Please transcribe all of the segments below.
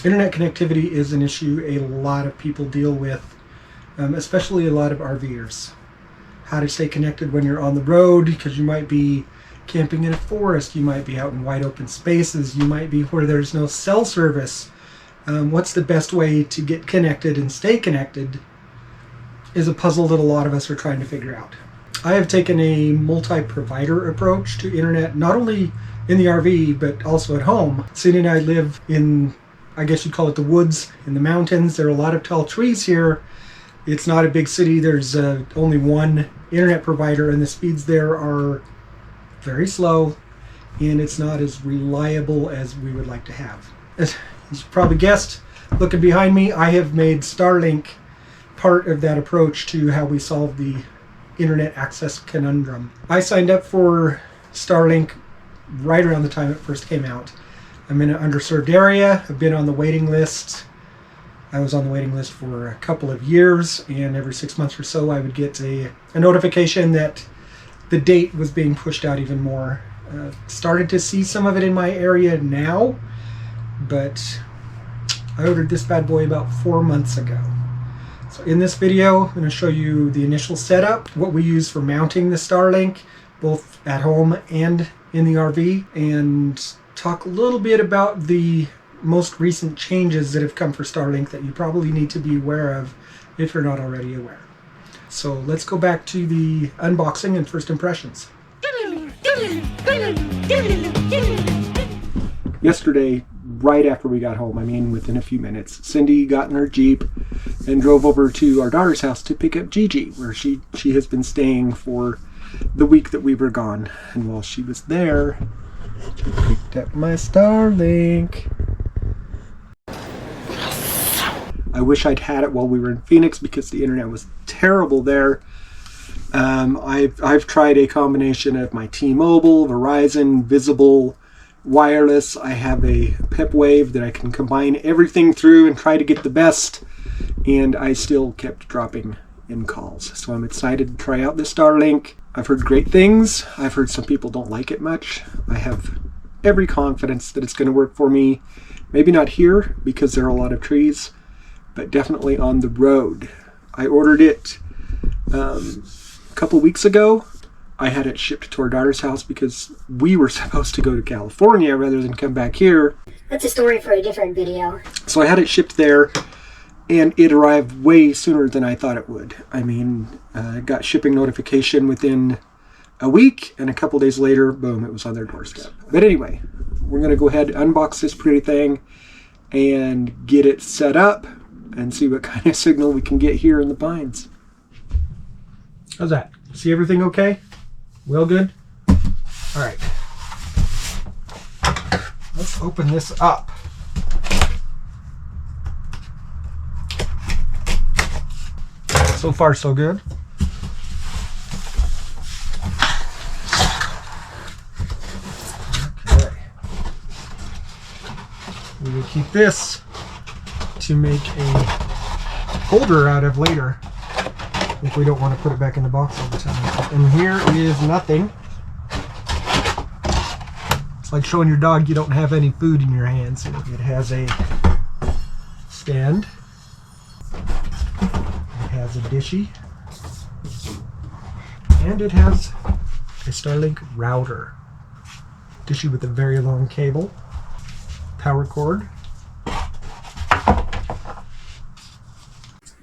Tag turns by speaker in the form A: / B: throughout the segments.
A: Internet connectivity is an issue a lot of people deal with, especially a lot of RVers. How to stay connected when you're on the road, because you might be camping in a forest, you might be out in wide open spaces, you might be where there's no cell service. What's the best way to get connected and stay connected is a puzzle that a lot of us are trying to figure out. I have taken a multi-provider approach to internet, not only in the RV, but also at home. Cindy and I live in, I guess you'd call it the woods, in the mountains. There are a lot of tall trees here. It's not a big city. There's only one internet provider, and the speeds there are very slow, and it's not as reliable as we would like to have. As you probably guessed, looking behind me, I have made Starlink part of that approach to how we solve the internet access conundrum. I signed up for Starlink right around the time it first came out. I'm in an underserved area. I've been on the waiting list. I was on the waiting list for a couple of years, and every 6 months or so I would get a notification that the date was being pushed out even more. Started to see some of it in my area now, but I ordered this bad boy about 4 months ago. So in this video, I'm going to show you the initial setup, what we use for mounting the Starlink, both at home and in the RV, and talk a little bit about the most recent changes that have come for Starlink that you probably need to be aware of if you're not already aware. So let's go back to the unboxing and first impressions. Yesterday, right after we got home, I mean within a few minutes, Cindy got in her Jeep and drove over to our daughter's house to pick up Gigi, where she has been staying for the week that we were gone. And while she was there, she picked up my Starlink. I wish I'd had it while we were in Phoenix because the internet was terrible there. I've tried a combination of my T-Mobile, Verizon, Visible, wireless. I have a PipWave that I can combine everything through and try to get the best, and I still kept dropping in calls. So I'm excited to try out this Starlink. I've heard great things. I've heard some people don't like it much. I have every confidence that it's going to work for me. Maybe not here because there are a lot of trees, but definitely on the road. I ordered it a couple weeks ago. I had it shipped to our daughter's house because we were supposed to go to California rather than come back here.
B: That's a story for a different video.
A: So I had it shipped there, and it arrived way sooner than I thought it would. I mean, I got shipping notification within a week, and a couple days later, boom, it was on their doorstep. But anyway, we're going to go ahead and unbox this pretty thing and get it set up and see what kind of signal we can get here in the Pines. How's that? See everything okay? Well, good? All right. Let's open this up. So far, so good. Okay. We will keep this to make a holder out of later if we don't want to put it back in the box all the time. And here is nothing. It's like showing your dog you don't have any food in your hands. It has a stand. It has a dishy. And it has a Starlink router. Dishy with a very long cable. Power cord.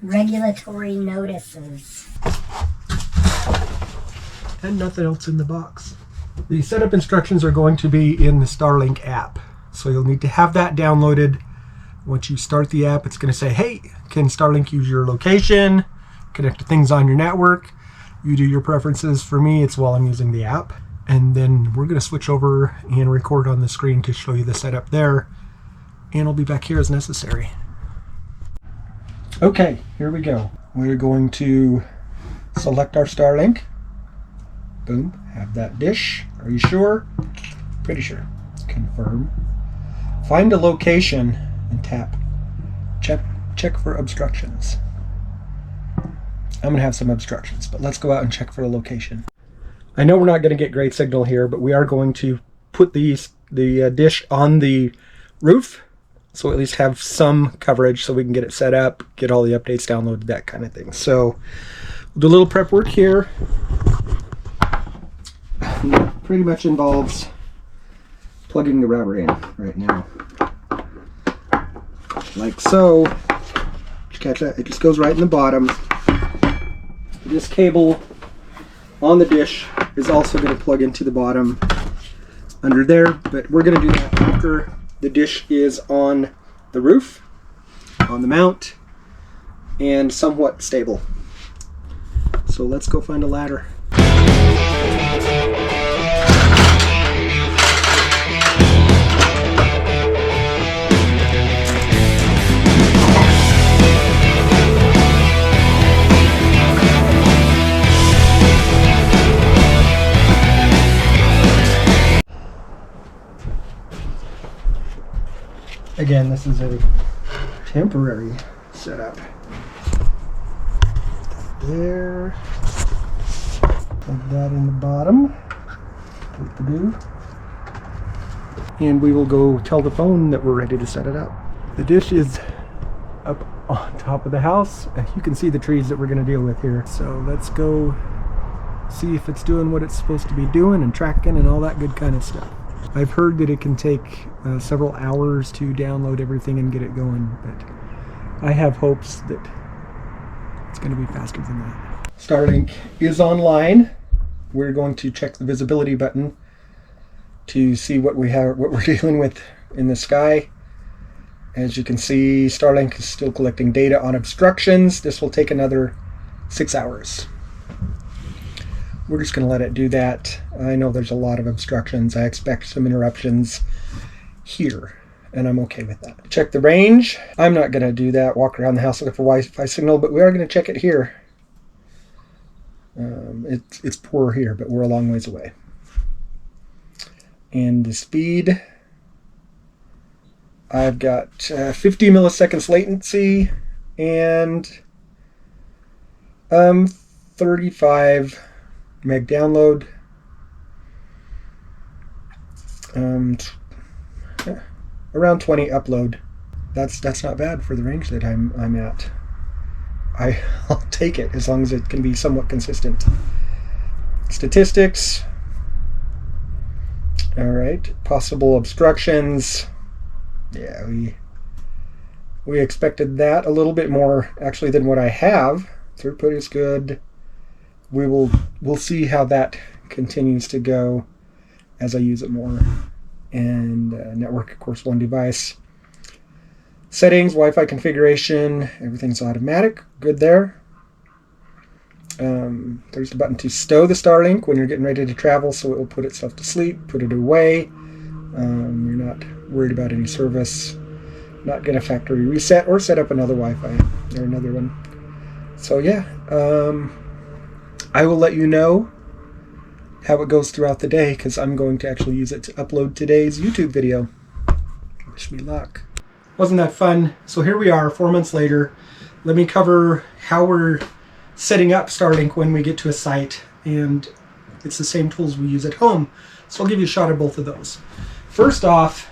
B: Regulatory notices.
A: And nothing else in the box. The setup instructions are going to be in the Starlink app. So you'll need to have that downloaded. Once you start the app, it's going to say, hey, can Starlink use your location? Connect to things on your network. You do your preferences. For me, it's while I'm using the app. And then we're going to switch over and record on the screen to show you the setup there. And I'll be back here as necessary. Okay, here we go. We're going to select our Starlink. Boom, have that dish. Are you sure? Pretty sure. Confirm. Find a location and tap. Check for obstructions. I'm going to have some obstructions, but let's go out and check for a location. I know we're not going to get great signal here, but we are going to put the dish on the roof So at least have some coverage so we can get it set up, get all the updates downloaded, that kind of thing. So we'll do a little prep work here. Pretty much involves plugging the router in right now. Like so. Did you catch that? It just goes right in the bottom. This cable on the dish is also going to plug into the bottom under there, but we're going to do that after the dish is on the roof, on the mount, and somewhat stable. So let's go find a ladder. Again, this is a temporary setup. There. Plug that in the bottom. And we will go tell the phone that we're ready to set it up. The dish is up on top of the house. You can see the trees that we're going to deal with here. So let's go see if it's doing what it's supposed to be doing and tracking and all that good kind of stuff. I've heard that it can take several hours to download everything and get it going, but I have hopes that it's going to be faster than that. Starlink is online. We're going to check the visibility button to see what we're dealing with in the sky. As you can see, Starlink is still collecting data on obstructions. This will take another 6 hours. We're just going to let it do that. I know there's a lot of obstructions. I expect some interruptions here, and I'm okay with that. Check the range. I'm not going to do that, walk around the house looking for Wi-Fi signal, but we are going to check it here. It's poor here, but we're a long ways away. And the speed, I've got 50 milliseconds latency and 35 meg download, around 20 upload. That's not bad for the range that I'm at. I'll take it as long as it can be somewhat consistent. Statistics. All right, possible obstructions. Yeah, we expected that a little bit more actually than what I have. Throughput is good. We'll see how that continues to go as I use it more. And network, of course, one device. Settings, Wi-Fi configuration, everything's automatic. Good there. There's the button to stow the Starlink when you're getting ready to travel, so it will put itself to sleep, put it away. You're not worried about any service. Not going to factory reset or set up another Wi-Fi or another one. So yeah, I will let you know how it goes throughout the day because I'm going to actually use it to upload today's YouTube video. Wish me luck. Wasn't that fun? So here we are 4 months later. Let me cover how we're setting up Starlink when we get to a site, and it's the same tools we use at home. So I'll give you a shot of both of those. First off,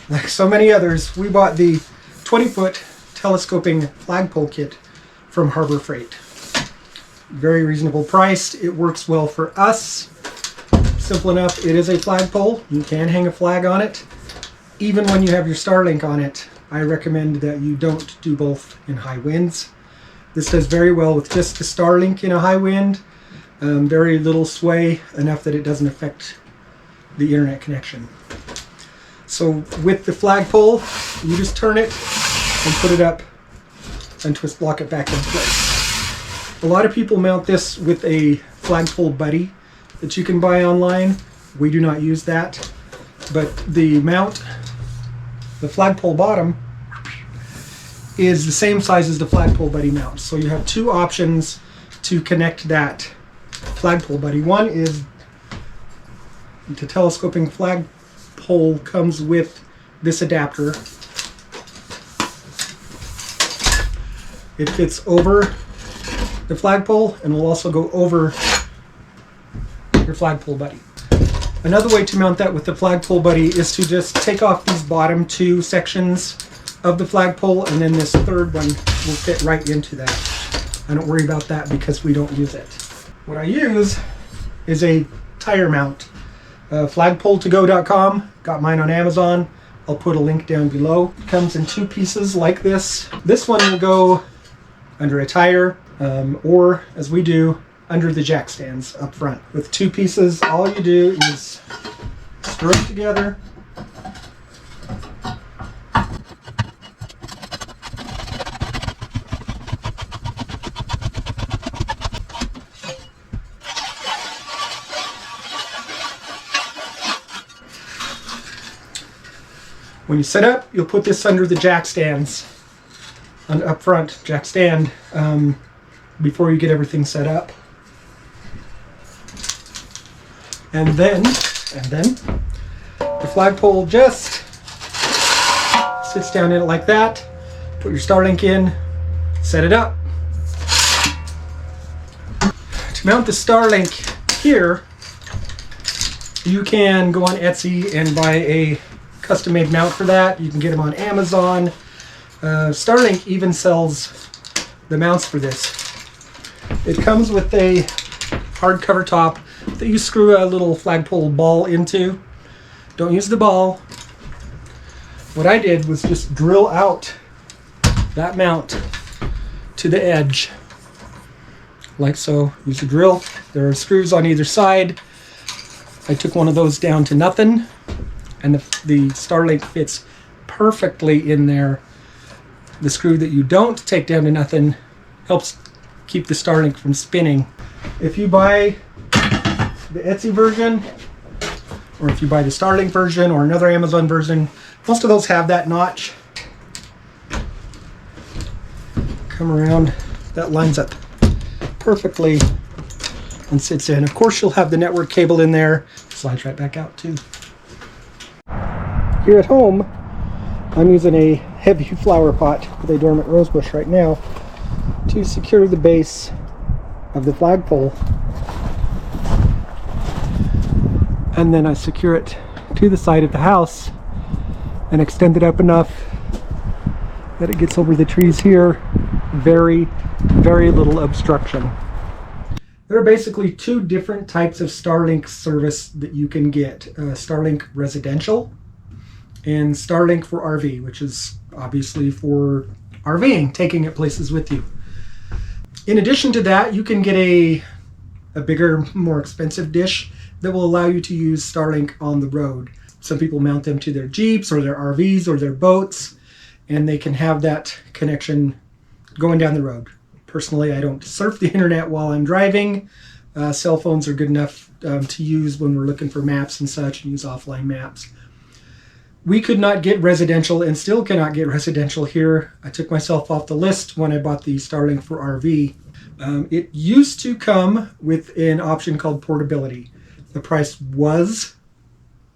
A: like so many others, we bought the 20-foot telescoping flagpole kit from Harbor Freight. Very reasonable priced. It works well for us. Simple enough. It is a flagpole. You can hang a flag on it. Even when you have your Starlink on it, I recommend that you don't do both in high winds. This does very well with just the Starlink in a high wind. Very little sway, enough that it doesn't affect the internet connection. So with the flagpole, you just turn it and put it up and lock it back in place. A lot of people mount this with a flagpole buddy that you can buy online. We do not use that, but the mount, the flagpole bottom, is the same size as the flagpole buddy mount. So you have two options to connect that flagpole buddy. One is the telescoping flagpole comes with this adapter. It fits over the flagpole and will also go over your flagpole buddy. Another way to mount that with the flagpole buddy is to just take off these bottom two sections of the flagpole, and then this third one will fit right into that. I don't worry about that because we don't use it. What I use is a tire mount. Flagpole2go.com. Got mine on Amazon. I'll put a link down below. It comes in two pieces like this. This one will go under a tire, or as we do, under the jack stands up front. With two pieces, all you do is screw them together. When you set up, you'll put this under the jack stands, up front, jack stand, before you get everything set up. And then the flagpole just sits down in it like that. Put your Starlink in, set it up. To mount the Starlink here, you can go on Etsy and buy a custom-made mount for that. You can get them on Amazon. Starlink even sells the mounts for this. It comes with a hardcover top that you screw a little flagpole ball into. Don't use the ball. What I did was just drill out that mount to the edge, like so. Use a drill. There are screws on either side. I took one of those down to nothing, and the Starlink fits perfectly in there. The screw that you don't take down to nothing helps keep the Starlink from spinning. If you buy the Etsy version, or if you buy the Starlink version or another Amazon version, most of those have that notch. Come around, that lines up perfectly and sits in. Of course, you'll have the network cable in there. Slides right back out too. Here at home, I'm using a heavy flower pot with a dormant rosebush right now to secure the base of the flagpole. And then I secure it to the side of the house and extend it up enough that it gets over the trees here. Very, very little obstruction. There are basically two different types of Starlink service that you can get. Starlink Residential and Starlink for RV, which is obviously for RVing, taking it places with you. In addition to that, you can get a bigger, more expensive dish that will allow you to use Starlink on the road. Some people mount them to their Jeeps or their RVs or their boats, and they can have that connection going down the road. Personally, I don't surf the internet while I'm driving. Cell phones are good enough to use when we're looking for maps and such, and use offline maps. We could not get residential and still cannot get residential here. I took myself off the list when I bought the Starlink for RV. It used to come with an option called portability. The price was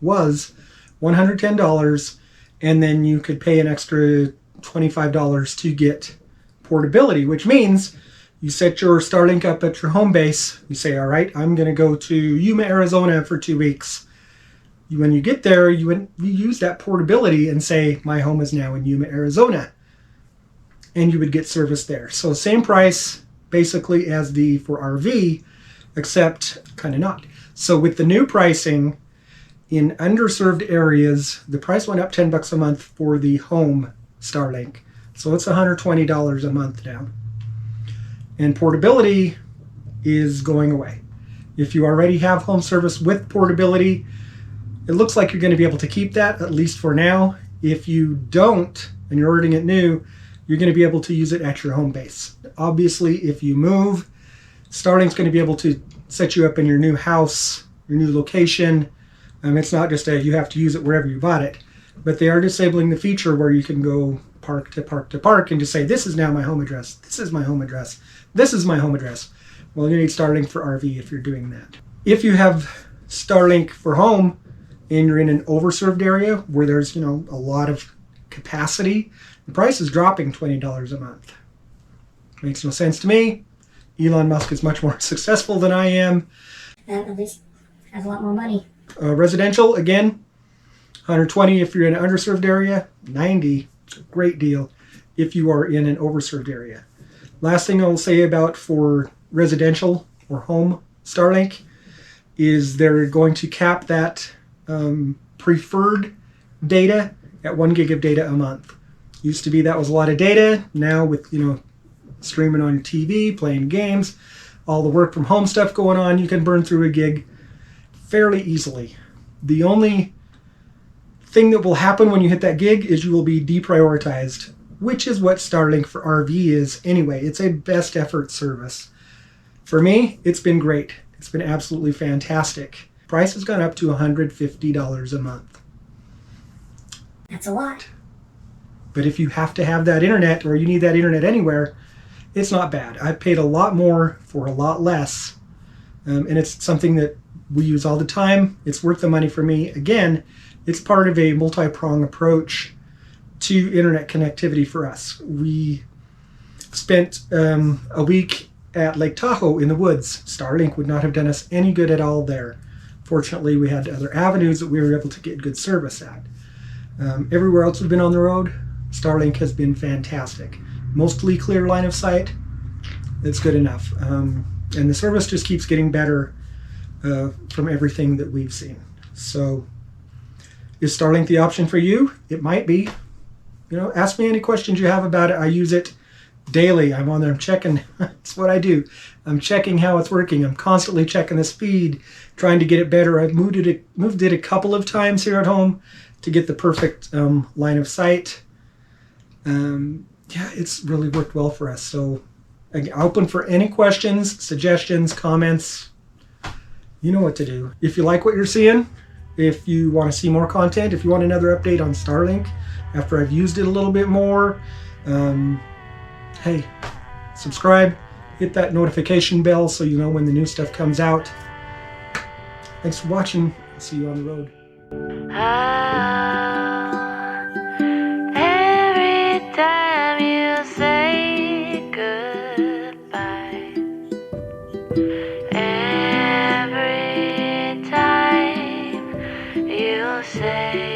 A: $110, and then you could pay an extra $25 to get portability, which means you set your Starlink up at your home base. You say, all right, I'm going to go to Yuma, Arizona for 2 weeks. When you get there, you use that portability and say, my home is now in Yuma, Arizona. And you would get service there. So same price basically as the for RV, except kind of not. So with the new pricing, in underserved areas, the price went up $10 a month for the home Starlink. So it's $120 a month now. And portability is going away. If you already have home service with portability, it looks like you're going to be able to keep that, at least for now. If you don't, and you're ordering it new, you're going to be able to use it at your home base. Obviously, if you move, Starlink's going to be able to set you up in your new house, your new location. It's not just you have to use it wherever you bought it, but they are disabling the feature where you can go park to park to park and just say, this is now my home address. This is my home address. This is my home address. Well, you need Starlink for RV if you're doing that. If you have Starlink for home and you're in an overserved area where there's, a lot of capacity, the price is dropping $20 a month. Makes no sense to me. Elon Musk is much more successful than I am.
B: At least has a lot more money.
A: Residential, again, 120 if you're in an underserved area, 90, it's a great deal if you are in an overserved area. Last thing I'll say about for residential or home Starlink is they're going to cap that preferred data at 1 gig of data a month. Used to be that was a lot of data. Now with, streaming on your TV, playing games, all the work from home stuff going on, you can burn through a gig fairly easily. The only thing that will happen when you hit that gig is you will be deprioritized, which is what Starlink for RV is anyway. It's a best effort service. For me, it's been great. It's been absolutely fantastic. Price has gone up to $150 a month.
B: That's a lot.
A: But if you have to have that internet, or you need that internet anywhere, it's not bad. I've paid a lot more for a lot less, and it's something that we use all the time. It's worth the money for me. Again, it's part of a multi-prong approach to internet connectivity for us. We spent a week at Lake Tahoe in the woods. Starlink would not have done us any good at all there. Fortunately, we had other avenues that we were able to get good service at. Everywhere else we've been on the road, Starlink has been fantastic. Mostly clear line of sight. It's good enough. And the service just keeps getting better from everything that we've seen. So is Starlink the option for you? It might be. Ask me any questions you have about it. I use it daily. I'm on there. I'm checking. That's what I do. I'm checking how it's working. I'm constantly checking the speed, trying to get it better. I've moved it a couple of times here at home to get the perfect line of sight. It's really worked well for us. So I'm open for any questions, suggestions, comments. You know what to do. If you like what you're seeing, if you want to see more content, if you want another update on Starlink after I've used it a little bit more, hey, subscribe, hit that notification bell so you know when the new stuff comes out. Thanks for watching. I'll see you on the road.
C: Every time you say goodbye, every time you say